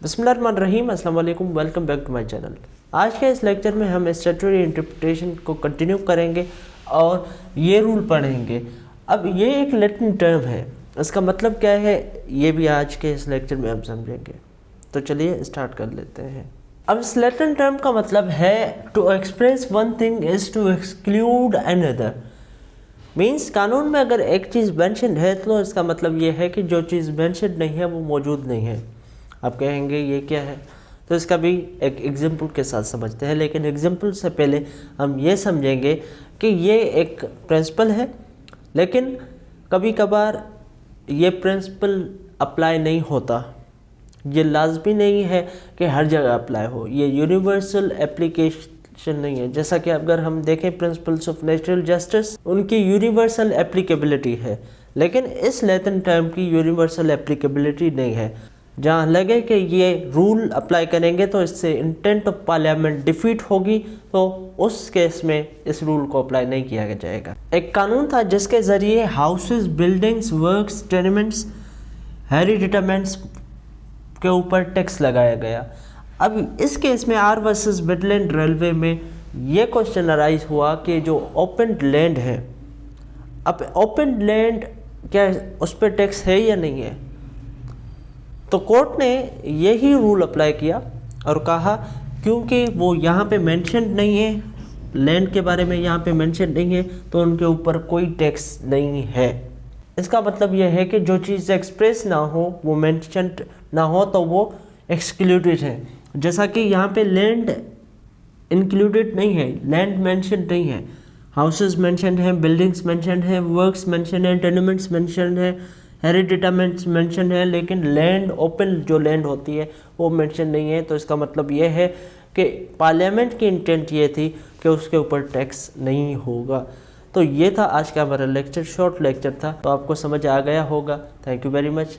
बिस्मिल्लाहिर्रहमानिर्रहीम, अस्सलाम वालेकुम, welcome back to my channel. आज के इस लेक्चर में हम स्टैट्यूटरी इंटरप्रिटेशन को कंटिन्यू करेंगे और ये रूल पढ़ेंगे। अब ये एक लैटिन टर्म है, इसका मतलब क्या है ये भी आज के इस लेक्चर में हम समझेंगे। तो चलिए स्टार्ट कर लेते हैं। अब इस लैटिन टर्म का मतलब है to express one thing is to exclude another. Means कानून में अगर एक चीज़ मेंशन है तो इसका मतलब ये है कि जो चीज़ मेंशन नहीं है वो मौजूद नहीं है। आप कहेंगे ये क्या है, तो इसका भी एक एग्जाम्पल के साथ समझते हैं। लेकिन एग्जाम्पल से पहले हम ये समझेंगे कि ये एक प्रिंसिपल है, लेकिन कभी कभार ये प्रिंसिपल अप्लाई नहीं होता। ये लाजमी नहीं है कि हर जगह अप्लाई हो, ये यूनिवर्सल एप्लीकेशन नहीं है। जैसा कि अगर हम देखें प्रिंसिपल्स ऑफ नेचुरल जस्टिस, उनकी यूनिवर्सल एप्लीकेबिलिटी है, लेकिन इस लैटिन टर्म की यूनिवर्सल एप्लीकेबिलिटी नहीं है। जहाँ लगे कि ये रूल अप्लाई करेंगे तो इससे इंटेंट ऑफ पार्लियामेंट डिफीट होगी, तो उस केस में इस रूल को अप्लाई नहीं किया जाएगा। एक कानून था जिसके ज़रिए हाउसेस, बिल्डिंग्स, वर्क्स, टेनमेंट्स, हेरिडिटामेंट्स के ऊपर टैक्स लगाया गया। अब इस केस में आर वर्सेस मिडलैंड रेलवे में ये क्वेश्चन अराइज हुआ कि जो ओपन लैंड है, अब ओपन लैंड क्या उस पर टैक्स है या नहीं है। तो कोर्ट ने यही रूल अप्लाई किया और कहा क्योंकि वो यहाँ पे मेंशन नहीं है, लैंड के बारे में यहाँ पे मेंशन नहीं है, तो उनके ऊपर कोई टैक्स नहीं है। इसका मतलब यह है कि जो चीज़ एक्सप्रेस ना हो, वो मेंशन ना हो, तो वो एक्सक्लूडेड है। जैसा कि यहाँ पे लैंड इंक्लूडेड नहीं है, लैंड मेंशन नहीं है, हाउसेस मेंशन है, बिल्डिंग्स मेंशन है, वर्क्स मेंशन है, टेनमेंट्स मेंशन है, हेरिडिटामेंट्स मेंशन है, लेकिन लैंड, ओपन जो लैंड होती है वो मेंशन नहीं है। तो इसका मतलब ये है कि पार्लियामेंट की इंटेंट ये थी कि उसके ऊपर टैक्स नहीं होगा। तो ये था आज का हमारा लेक्चर, शॉर्ट लेक्चर था, तो आपको समझ आ गया होगा। Thank you very much.